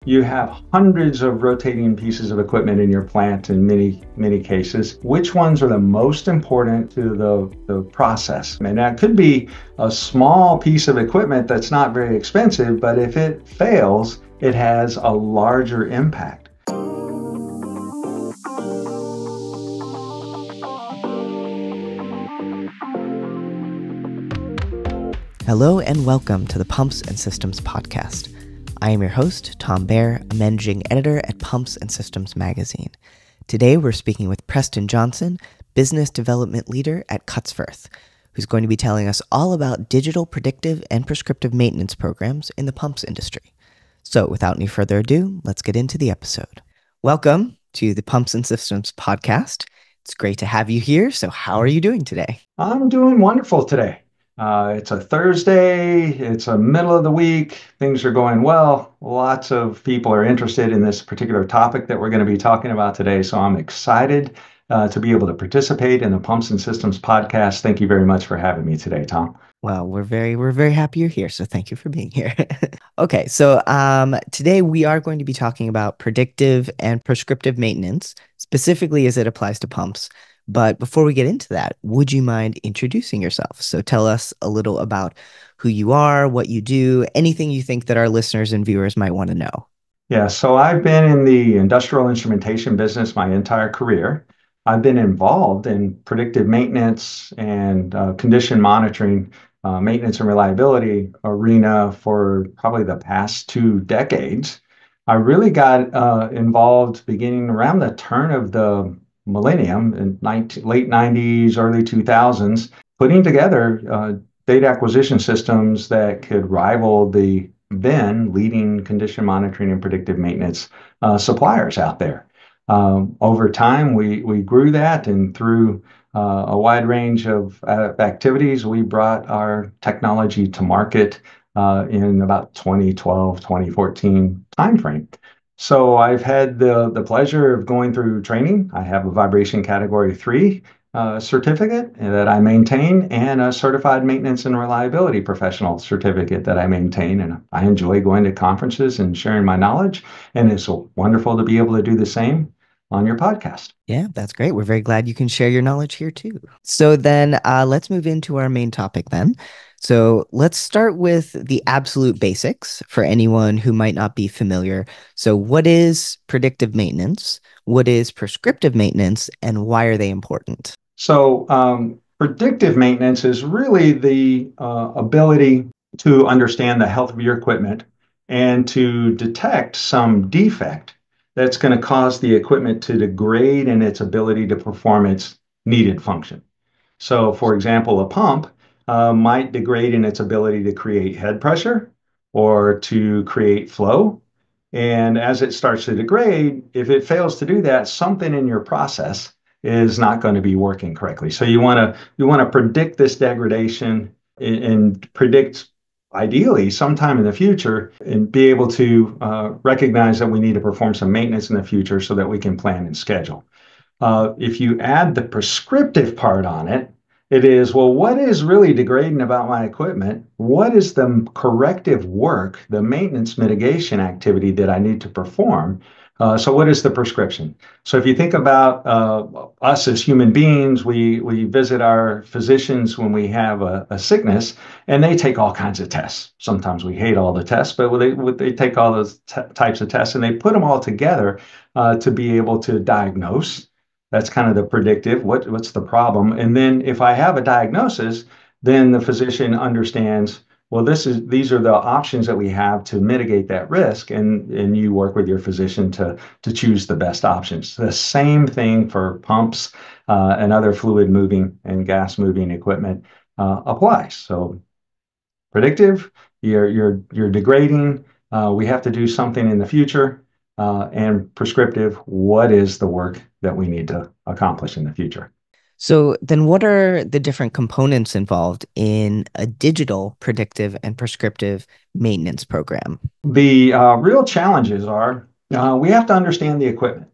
You have hundreds of rotating pieces of equipment in your plant in many cases. Which ones are the most important to the process? And that could be a small piece of equipment that's not very expensive, but if it fails, it has a larger impact. Hello and welcome to the Pumps and Systems podcast. I am your host, Tom Baer, a managing editor at Pumps and Systems magazine. Today we're speaking with Preston Johnson, business development leader at Cutsforth, who's going to be telling us all about digital predictive and prescriptive maintenance programs in the pumps industry. So without any further ado, let's get into the episode. Welcome to the Pumps and Systems podcast. It's great to have you here. So how are you doing today? I'm doing wonderful today. It's a Thursday, it's a middle of the week, things are going well. Lots of people are interested in this particular topic that we're going to be talking about today, so I'm excited to be able to participate in the Pumps and Systems podcast. Thank you very much for having me today, Tom. Well, we're very happy you're here, so thank you for being here. Okay, so today we are going to be talking about predictive and prescriptive maintenance, specifically as it applies to pumps. But before we get into that, would you mind introducing yourself? So tell us a little about who you are, what you do, anything you think that our listeners and viewers might want to know. Yeah, so I've been in the industrial instrumentation business my entire career. I've been involved in predictive maintenance and condition monitoring, maintenance and reliability arena for probably the past 2 decades. I really got involved beginning around the turn of the millennium in late 90s, early 2000s, putting together data acquisition systems that could rival the then leading condition monitoring and predictive maintenance suppliers out there. Over time, we grew that, and through a wide range of activities, we brought our technology to market in about 2012, 2014 timeframe. So I've had the pleasure of going through training. I have a vibration category 3 certificate that I maintain and a certified maintenance and reliability professional certificate that I maintain. And I enjoy going to conferences and sharing my knowledge. And it's wonderful to be able to do the same on your podcast. Yeah, that's great. We're very glad you can share your knowledge here too. So then let's move into our main topic then. So let's start with the absolute basics for anyone who might not be familiar. So what is predictive maintenance? What is prescriptive maintenance? And why are they important? So predictive maintenance is really the ability to understand the health of your equipment and to detect some defect that's going to cause the equipment to degrade in its ability to perform its needed function. So, for example, a pump might degrade in its ability to create head pressure or to create flow. And as it starts to degrade, if it fails to do that, something in your process is not going to be working correctly. So you want to predict this degradation and predict ideally sometime in the future and be able to recognize that we need to perform some maintenance in the future so that we can plan and schedule. If you add the prescriptive part on it, it is, well, what is really degrading about my equipment? What is the corrective work, the maintenance mitigation activity that I need to perform? So what is the prescription? So if you think about us as human beings, we visit our physicians when we have a sickness, and they take all kinds of tests. Sometimes we hate all the tests, but they take all those types of tests and they put them all together to be able to diagnose. That's kind of the predictive, what's the problem? And then if I have a diagnosis, then the physician understands, well, these are the options that we have to mitigate that risk, and you work with your physician to choose the best options. The same thing for pumps and other fluid moving and gas moving equipment applies. So predictive, you're degrading, we have to do something in the future. And prescriptive, what is the work that we need to accomplish in the future? So then what are the different components involved in a digital predictive and prescriptive maintenance program? The real challenges are we have to understand the equipment.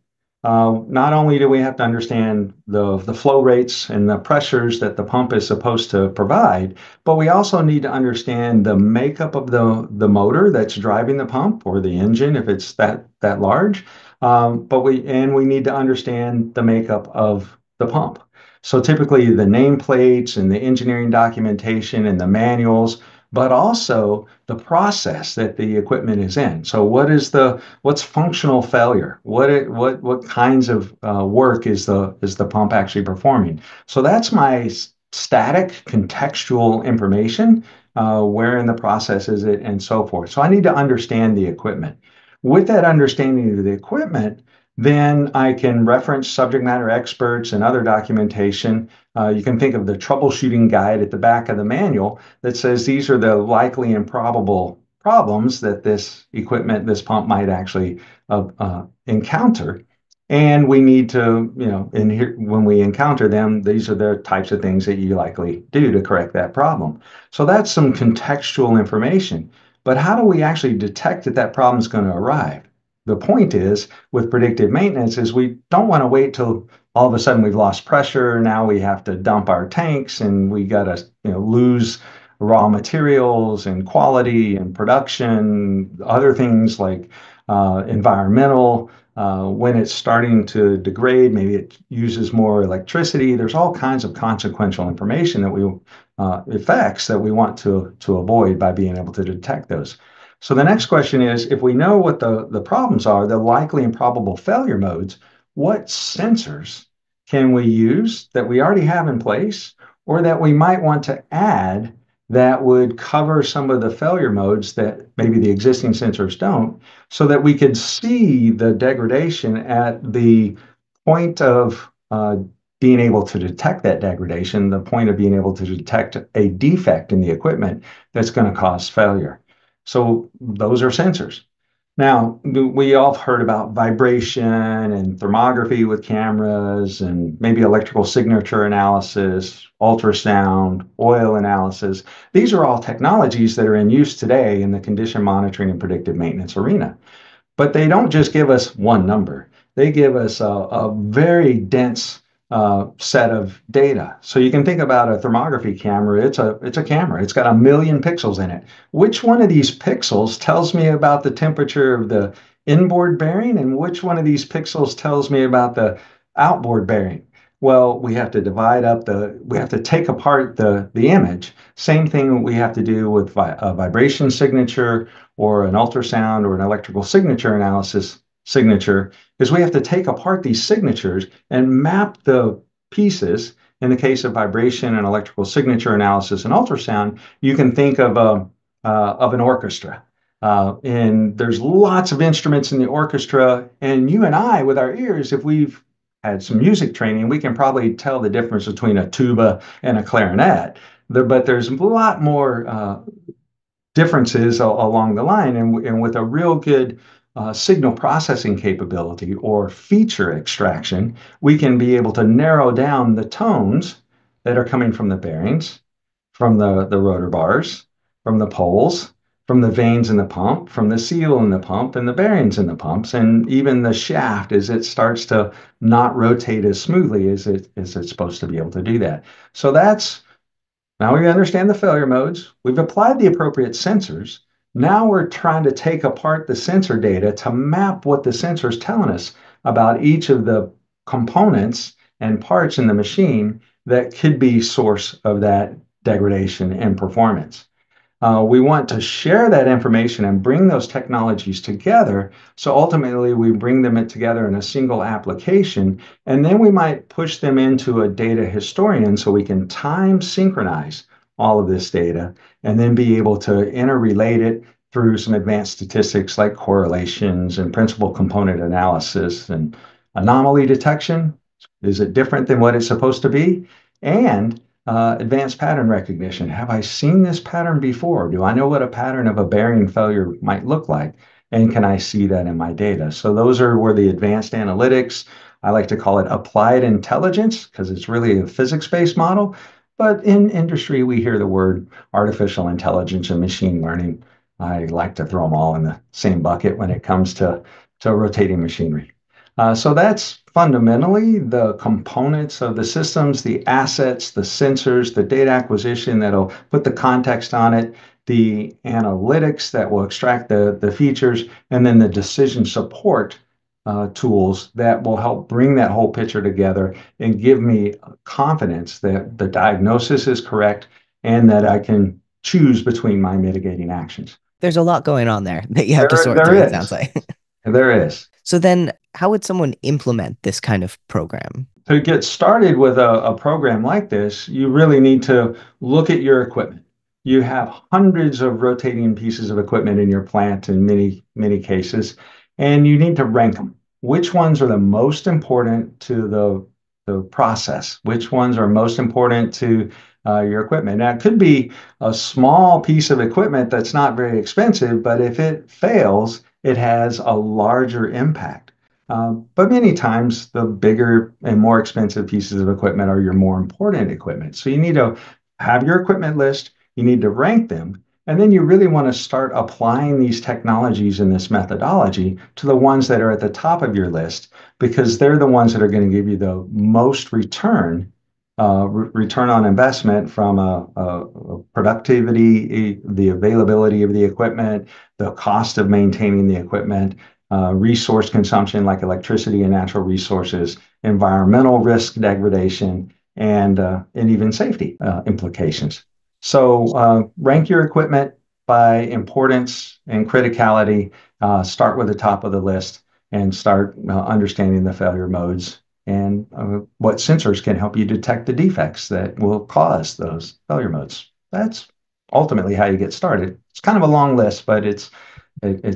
Not only do we have to understand the flow rates and the pressures that the pump is supposed to provide, but we also need to understand the makeup of the motor that's driving the pump or the engine if it's that large. We need to understand the makeup of the pump. So typically the nameplates and the engineering documentation and the manuals, but also the process that the equipment is in. So what's functional failure? What kinds of work is the pump actually performing? So that's my static contextual information. Where in the process is it, and so forth. So I need to understand the equipment. With that understanding of the equipment, then I can reference subject matter experts and other documentation. You can think of the troubleshooting guide at the back of the manual that says these are the likely and probable problems that this equipment, this pump might actually encounter. And we need to, in here, when we encounter them, these are the types of things that you likely do to correct that problem. So that's some contextual information. But how do we actually detect that that problem is going to arrive? The point is, with predictive maintenance, is we don't want to wait till all of a sudden we've lost pressure. Now we have to dump our tanks, and we got to, lose raw materials and quality and production, other things like environmental. When it's starting to degrade, maybe it uses more electricity. There's all kinds of consequential information effects that we want to avoid by being able to detect those. So the next question is, if we know what the problems are, the likely and probable failure modes, what sensors can we use that we already have in place or that we might want to add that would cover some of the failure modes that maybe the existing sensors don't, so that we could see the degradation at the point of being able to detect that degradation, the point of being able to detect a defect in the equipment that's going to cause failure. So those are sensors. Now, we all heard about vibration and thermography with cameras and maybe electrical signature analysis, ultrasound, oil analysis. These are all technologies that are in use today in the condition monitoring and predictive maintenance arena. But they don't just give us one number. They give us a very dense set of data. So you can think about a thermography camera. It's a camera. It's got 1 million pixels in it. Which one of these pixels tells me about the temperature of the inboard bearing, and which one of these pixels tells me about the outboard bearing? Well, we have to take apart the image. Same thing we have to do with a vibration signature or an ultrasound or an electrical signature analysis signature, is we have to take apart these signatures and map the pieces. In the case of vibration and electrical signature analysis and ultrasound, you can think of an orchestra. And there's lots of instruments in the orchestra, and you and I, with our ears, if we've had some music training, we can probably tell the difference between a tuba and a clarinet. But there's a lot more differences along the line. And with a real good signal processing capability or feature extraction, we can be able to narrow down the tones that are coming from the bearings, from the rotor bars, from the poles, from the vanes in the pump, from the seal in the pump, and the bearings in the pumps, and even the shaft as it starts to not rotate as smoothly as it's supposed to be able to do that. So now we understand the failure modes. We've applied the appropriate sensors. Now we're trying to take apart the sensor data to map what the sensor is telling us about each of the components and parts in the machine that could be source of that degradation and performance. We want to share that information and bring those technologies together. So ultimately, we bring them together in a single application, and then we might push them into a data historian so we can time synchronize all of this data and then be able to interrelate it through some advanced statistics like correlations and principal component analysis and anomaly detection. Is it different than what it's supposed to be? And advanced pattern recognition. Have I seen this pattern before? Do I know what a pattern of a bearing failure might look like? And can I see that in my data? So those are where the advanced analytics, I like to call it applied intelligence because it's really a physics-based model. But in industry, we hear the word artificial intelligence and machine learning. I like to throw them all in the same bucket when it comes to rotating machinery. So that's fundamentally the components of the systems, the assets, the sensors, the data acquisition that'll put the context on it, the analytics that will extract the features, and then the decision support tools that will help bring that whole picture together and give me confidence that the diagnosis is correct and that I can choose between my mitigating actions. There's a lot going on there that you have to sort through, There it sounds is. like. There is. So then, how would someone implement this kind of program? To get started with a program like this, you really need to look at your equipment. You have hundreds of rotating pieces of equipment in your plant in many cases, and you need to rank them. Which ones are the most important to the process? Which ones are most important to your equipment? Now, it could be a small piece of equipment that's not very expensive, but if it fails, it has a larger impact. But many times, the bigger and more expensive pieces of equipment are your more important equipment. So you need to have your equipment list, you need to rank them, and then you really want to start applying these technologies and this methodology to the ones that are at the top of your list because they're the ones that are going to give you the most return on investment from a productivity, the availability of the equipment, the cost of maintaining the equipment, resource consumption like electricity and natural resources, environmental risk degradation, and even safety implications. So rank your equipment by importance and criticality. Start with the top of the list and start understanding the failure modes and what sensors can help you detect the defects that will cause those failure modes. That's ultimately how you get started. It's kind of a long list, but it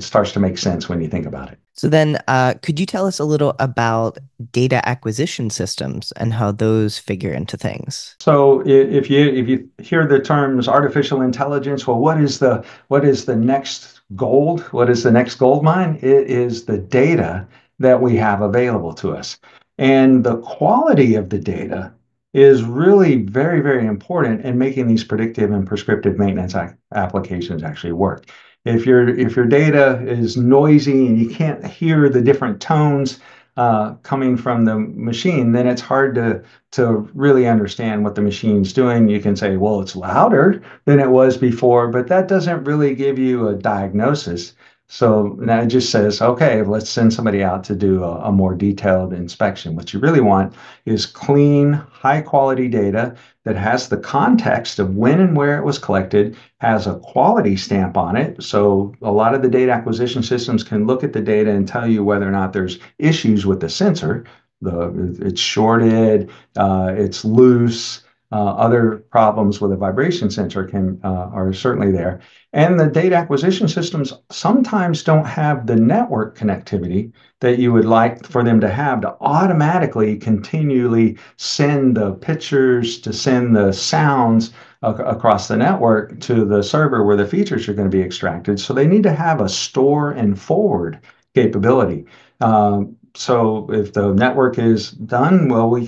starts to make sense when you think about it. So then, could you tell us a little about data acquisition systems and how those figure into things? So if you hear the terms artificial intelligence, well, what is the next gold? What is the next gold mine? It is the data that we have available to us. And the quality of the data is really very important in making these predictive and prescriptive maintenance applications actually work. If your data is noisy and you can't hear the different tones coming from the machine, then it's hard to really understand what the machine's doing. You can say, well, it's louder than it was before, but that doesn't really give you a diagnosis. So now it just says, okay, let's send somebody out to do a more detailed inspection. What you really want is clean, high quality data that has the context of when and where it was collected, has a quality stamp on it. So a lot of the data acquisition systems can look at the data and tell you whether or not there's issues with the sensor. It's shorted, it's loose. Other problems with a vibration sensor are certainly there. And the data acquisition systems sometimes don't have the network connectivity that you would like for them to have to automatically continually send the pictures, to send the sounds across the network to the server where the features are going to be extracted. So they need to have a store and forward capability. So if the network is done, well, we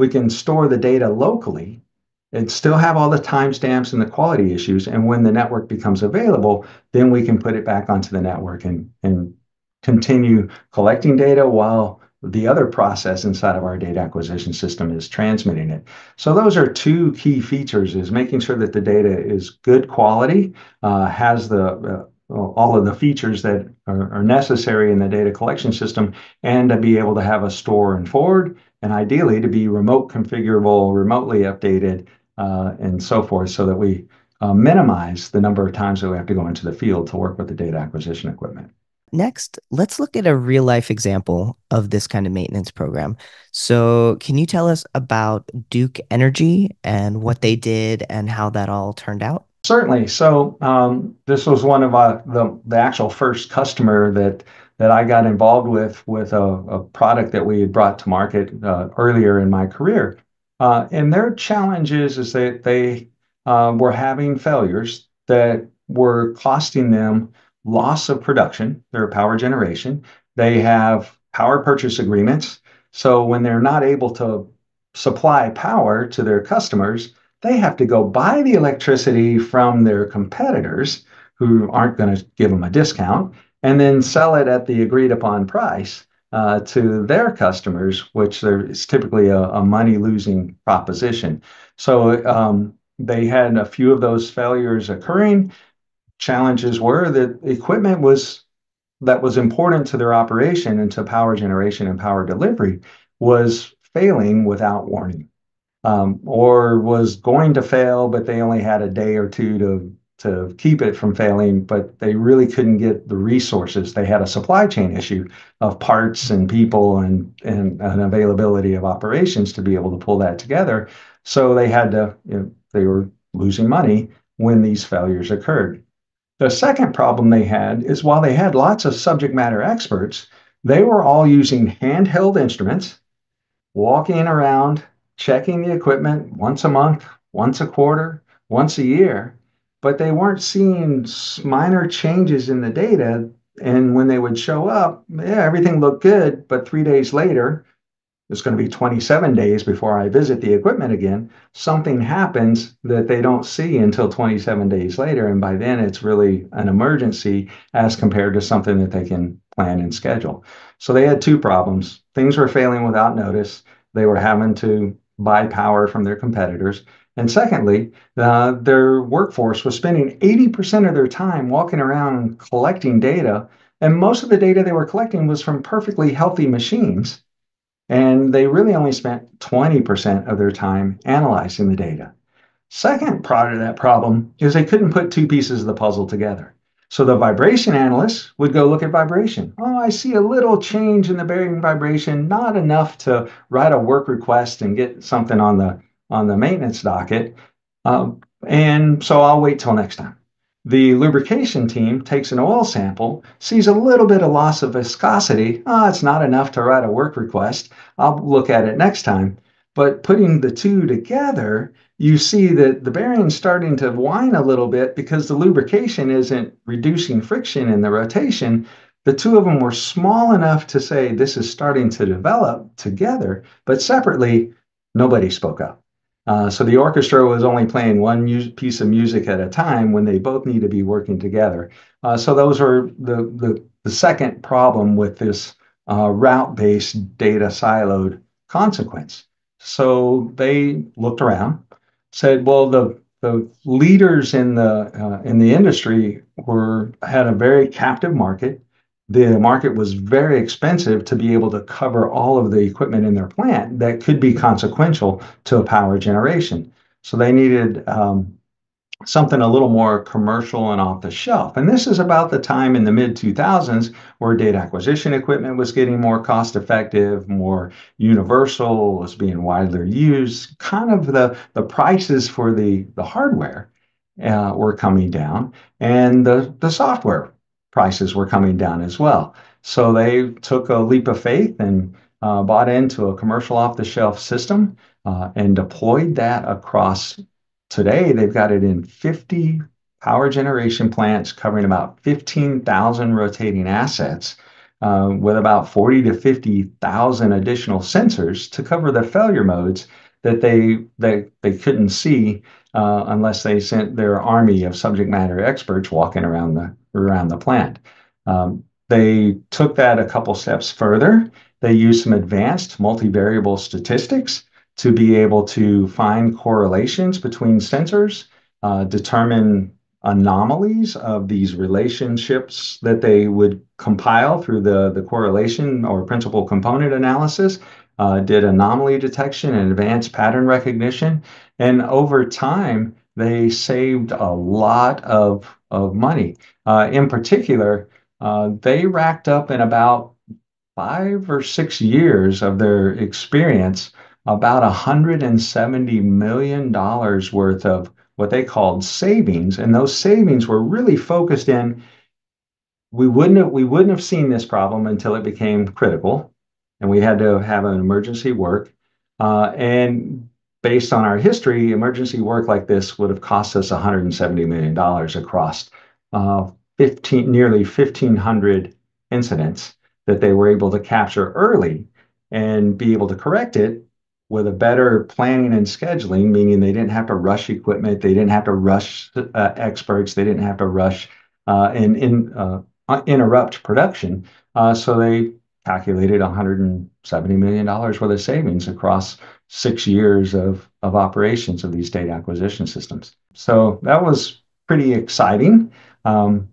can store the data locally and still have all the timestamps and the quality issues. And when the network becomes available, then we can put it back onto the network and continue collecting data while the other process inside of our data acquisition system is transmitting it. So those are two key features: is making sure that the data is good quality, has the all of the features that are necessary in the data collection system, and to be able to have a store and forward, and ideally to be remote configurable, remotely updated, and so forth, so that we minimize the number of times that we have to go into the field to work with the data acquisition equipment. Next, let's look at a real life example of this kind of maintenance program. So, can you tell us about Duke Energy and what they did and how that all turned out? Certainly. So this was one of the actual first customer that I got involved with a product that we had brought to market earlier in my career. And their challenge is that they were having failures that were costing them loss of production, their power generation. They have power purchase agreements. So when they're not able to supply power to their customers, they have to go buy the electricity from their competitors who aren't going to give them a discount and then sell it at the agreed upon price. to their customers, which is typically a money-losing proposition. So they had a few of those failures occurring. Challenges were that equipment that was important to their operation and to power generation and power delivery was failing without warning, or was going to fail, but they only had a day or two to keep it from failing, but they really couldn't get the resources. They had a supply chain issue of parts and people and an availability of operations to be able to pull that together. So they had to, they were losing money when these failures occurred. The second problem they had is while they had lots of subject matter experts, they were all using handheld instruments, walking around, checking the equipment once a month, once a quarter, once a year, but they weren't seeing minor changes in the data. And when they would show up, yeah, everything looked good, but 3 days later, it's going to be 27 days before I visit the equipment again. Something happens that they don't see until 27 days later. And by then, it's really an emergency as compared to something that they can plan and schedule. So they had two problems. Things were failing without notice. They were having to buy power from their competitors. And secondly, their workforce was spending 80% of their time walking around collecting data. And most of the data they were collecting was from perfectly healthy machines, and they really only spent 20% of their time analyzing the data. Second part of that problem is they couldn't put two pieces of the puzzle together. So the vibration analysts would go look at vibration. Oh, I see a little change in the bearing vibration, not enough to write a work request and get something on the maintenance docket. And so I'll wait till next time. The lubrication team takes an oil sample, sees a little bit of loss of viscosity. Oh, it's not enough to write a work request. I'll look at it next time. But putting the two together, you see that the bearing's starting to whine a little bit because the lubrication isn't reducing friction in the rotation. The two of them were small enough to say this is starting to develop together, but separately, nobody spoke up. So the orchestra was only playing one piece of music at a time when they both need to be working together. So those are the second problem with this route-based data siloed consequence. So they looked around, said, well, the leaders in the industry had a very captive market. The market was very expensive to be able to cover all of the equipment in their plant that could be consequential to a power generation. So they needed something a little more commercial and off the shelf. And this is about the time in the mid 2000s where data acquisition equipment was getting more cost effective, more universal, was being widely used. Kind of the prices for the hardware were coming down, and the software prices were coming down as well. So they took a leap of faith and bought into a commercial off the shelf system and deployed that across. Today, they've got it in 50 power generation plants covering about 15,000 rotating assets, with about 40 to 50,000 additional sensors to cover the failure modes that they couldn't see unless they sent their army of subject matter experts walking around the plant. They took that a couple steps further. They used some advanced multivariable statistics to be able to find correlations between sensors, determine anomalies of these relationships that they would compile through the correlation or principal component analysis, did anomaly detection and advanced pattern recognition. And over time, they saved a lot of money. In particular, they racked up in about 5 or 6 years of their experience about $170 million worth of what they called savings. And those savings were really focused in, we wouldn't have seen this problem until it became critical, and we had to have an emergency work. And based on our history, emergency work like this would have cost us $170 million across 15, nearly 1,500 incidents that they were able to capture early and be able to correct it with a better planning and scheduling, meaning they didn't have to rush equipment, they didn't have to rush experts, they didn't have to rush and interrupt production. So they calculated $170 million worth of savings across 6 years of operations of these data acquisition systems. So that was pretty exciting um,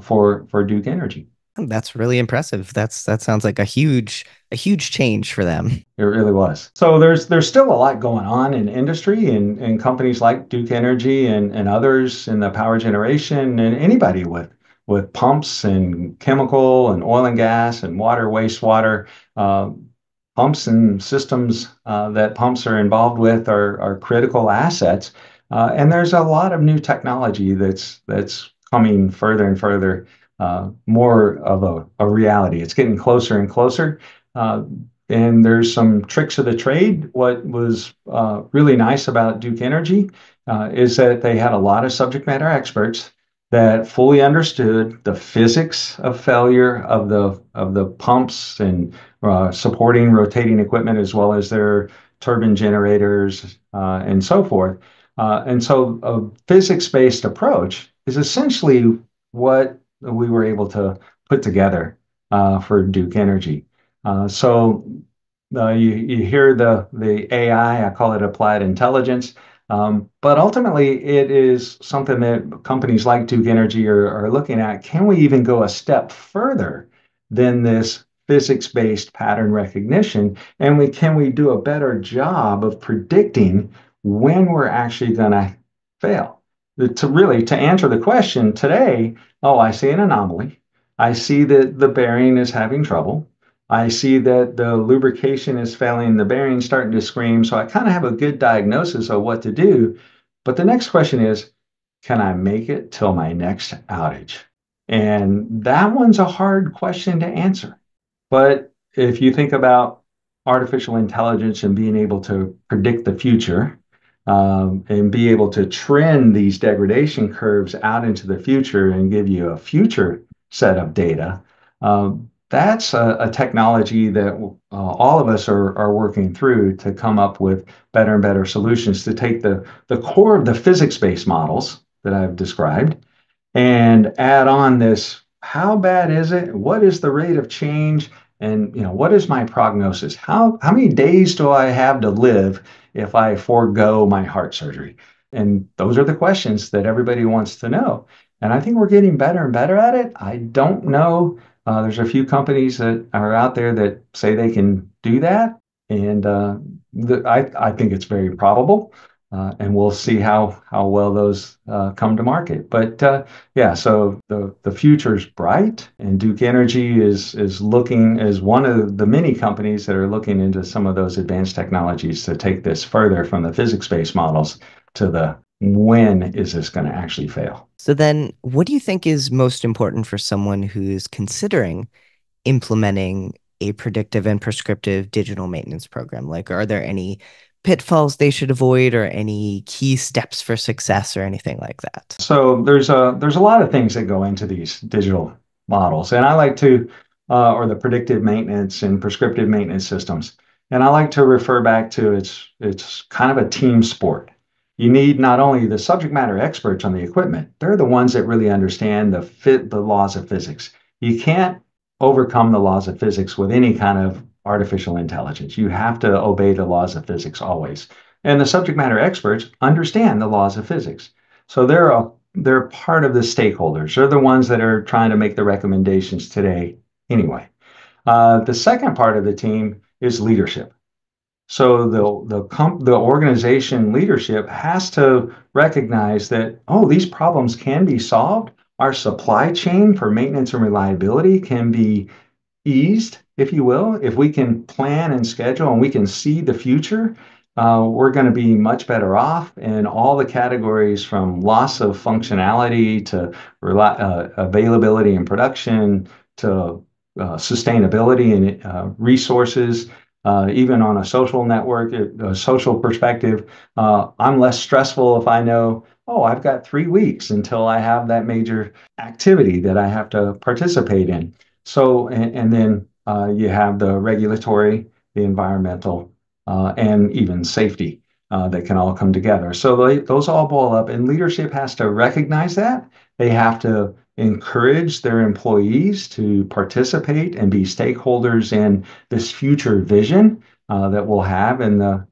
for Duke Energy. That's really impressive. That sounds like a huge change for them. It really was. So there's still a lot going on in industry and companies like Duke Energy and others in the power generation and anybody with pumps and chemical and oil and gas and water, wastewater, uh, pumps and systems that pumps are involved with are critical assets. And there's a lot of new technology that's coming further and further, more of a reality. It's getting closer and closer. Uh, and there's some tricks of the trade. What was really nice about Duke Energy is that they had a lot of subject matter experts that fully understood the physics of failure of the pumps and supporting rotating equipment as well as their turbine generators and so forth. And so a physics-based approach is essentially what we were able to put together for Duke Energy. You hear the AI, I call it applied intelligence, but ultimately it is something that companies like Duke Energy are looking at. Can we even go a step further than this physics-based pattern recognition? And can we do a better job of predicting when we're actually going to fail? To answer the question today, oh, I see an anomaly. I see that the bearing is having trouble. I see that the lubrication is failing, the bearing's starting to scream. So I kind of have a good diagnosis of what to do. But the next question is, can I make it till my next outage? And that one's a hard question to answer. But if you think about artificial intelligence and being able to predict the future, and be able to trend these degradation curves out into the future and give you a future set of data, that's a technology that all of us are working through to come up with better and better solutions to take the core of the physics-based models that I've described and add on this, how bad is it? What is the rate of change? And what is my prognosis? How many days do I have to live if I forego my heart surgery? And those are the questions that everybody wants to know. And I think we're getting better and better at it. I don't know. There's a few companies that are out there that say they can do that. And I think it's very probable. And we'll see how well those come to market. But yeah, so the future's bright, and Duke Energy is looking as one of the many companies that are looking into some of those advanced technologies to take this further from the physics-based models to the when is this going to actually fail. So then, what do you think is most important for someone who's considering implementing a predictive and prescriptive digital maintenance program? Like, are there any pitfalls they should avoid or any key steps for success or anything like that? So there's a lot of things that go into these digital models, and I like to or the predictive maintenance and prescriptive maintenance systems, and I like to refer back to it's kind of a team sport. You need not only the subject matter experts on the equipment; they're the ones that really understand the laws of physics. You can't overcome the laws of physics with any kind of artificial intelligence. You have to obey the laws of physics always. And the subject matter experts understand the laws of physics. So they're part of the stakeholders. They're the ones that are trying to make the recommendations today anyway. The second part of the team is leadership. So the organization leadership has to recognize that, oh, these problems can be solved. Our supply chain for maintenance and reliability can be eased, if you will. If we can plan and schedule and we can see the future, we're going to be much better off in all the categories from loss of functionality to availability and production to sustainability and resources. Even on a social network, a social perspective, I'm less stressful if I know, oh, I've got 3 weeks until I have that major activity that I have to participate in. So, and then you have the regulatory, the environmental, and even safety that can all come together. So those all boil up, and leadership has to recognize that. They have to encourage their employees to participate and be stakeholders in this future vision that we'll have in the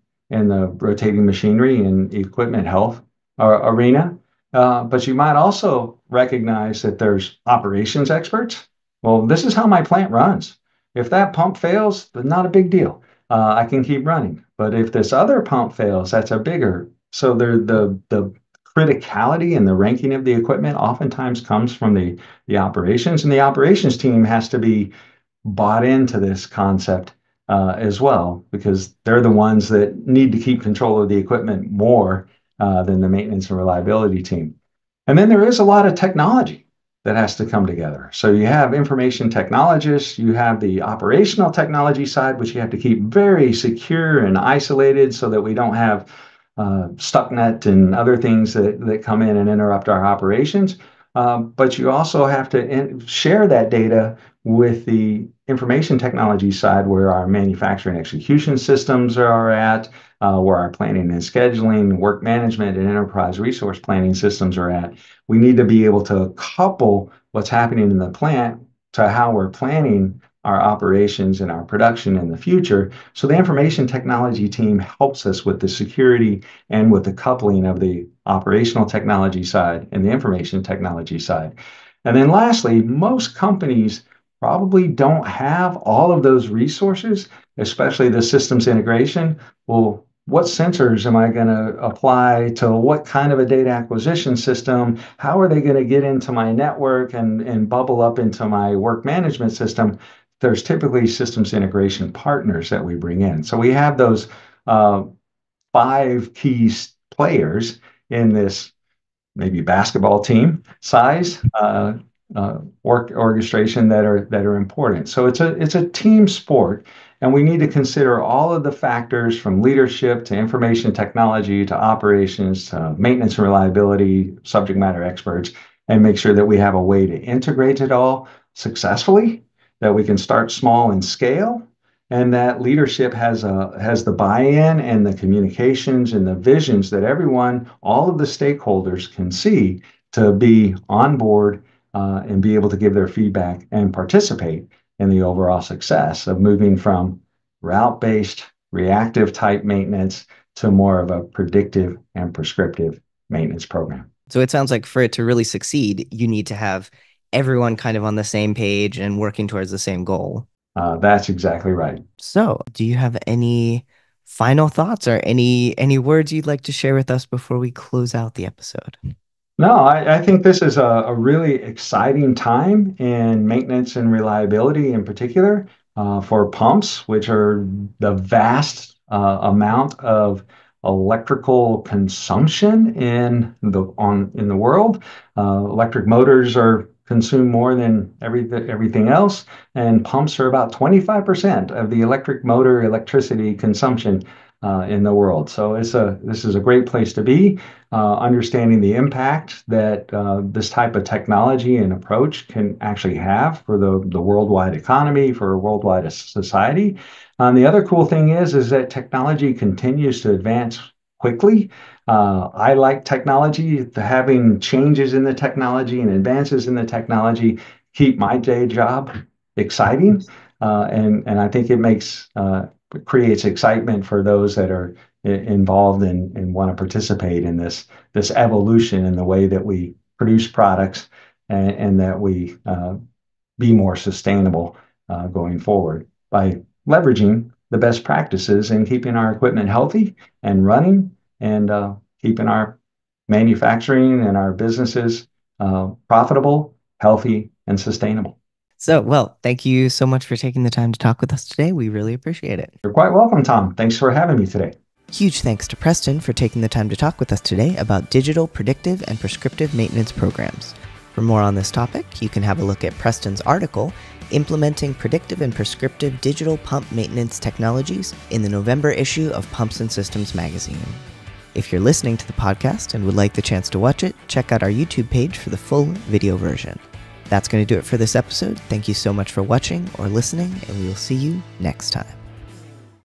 rotating machinery and equipment health arena. But you might also recognize that there's operations experts. Well, this is how my plant runs. If that pump fails, then not a big deal. I can keep running. But if this other pump fails, that's a bigger. So the criticality and the ranking of the equipment oftentimes comes from the operations, and the operations team has to be bought into this concept as well, because they're the ones that need to keep control of the equipment more than the maintenance and reliability team. And then there is a lot of technology that has to come together. So you have information technologists, you have the operational technology side, which you have to keep very secure and isolated so that we don't have stucknet and other things that come in and interrupt our operations. But you also have to share that data with the information technology side, where our manufacturing execution systems are at, where our planning and scheduling, work management, and enterprise resource planning systems are at. We need to be able to couple what's happening in the plant to how we're planning our operations and our production in the future. So the information technology team helps us with the security and with the coupling of the operational technology side and the information technology side. And then lastly, most companies probably don't have all of those resources, especially the systems integration. Well, what sensors am I going to apply to what kind of a data acquisition system? How are they going to get into my network and bubble up into my work management system? There's typically systems integration partners that we bring in. So we have those five key players in this maybe basketball team size orchestration that are important. So it's a team sport, and we need to consider all of the factors from leadership to information technology to operations to maintenance and reliability, subject matter experts, and make sure that we have a way to integrate it all successfully, that we can start small and scale, and that leadership has the buy-in and the communications and the visions that everyone, all of the stakeholders can see to be on board and be able to give their feedback and participate in the overall success of moving from route-based, reactive type maintenance to more of a predictive and prescriptive maintenance program. So it sounds like for it to really succeed, you need to have everyone kind of on the same page and working towards the same goal. That's exactly right. So, do you have any final thoughts or any words you'd like to share with us before we close out the episode? No, I think this is a really exciting time in maintenance and reliability in particular for pumps, which are the vast amount of electrical consumption in the world. Electric motors are consume more than everything else, and pumps are about 25% of the electric motor electricity consumption in the world. So this is a great place to be, understanding the impact that this type of technology and approach can actually have for the worldwide economy, for a worldwide society. The other cool thing is that technology continues to advance quickly. I like technology. Having changes in the technology and advances in the technology keep my day job exciting, and I think it creates excitement for those that are involved and want to participate in this evolution in the way that we produce products and that we be more sustainable going forward by leveraging the best practices and keeping our equipment healthy and running and keeping our manufacturing and our businesses profitable, healthy, and sustainable. So, well, thank you so much for taking the time to talk with us today. We really appreciate it. You're quite welcome, Tom. Thanks for having me today. Huge thanks to Preston for taking the time to talk with us today about digital, predictive, and prescriptive maintenance programs. For more on this topic, you can have a look at Preston's article, Implementing Predictive and Prescriptive Digital Pump Maintenance Technologies, in the November issue of Pumps and Systems magazine. If you're listening to the podcast and would like the chance to watch it, check out our YouTube page for the full video version. That's going to do it for this episode. Thank you so much for watching or listening, and we will see you next time.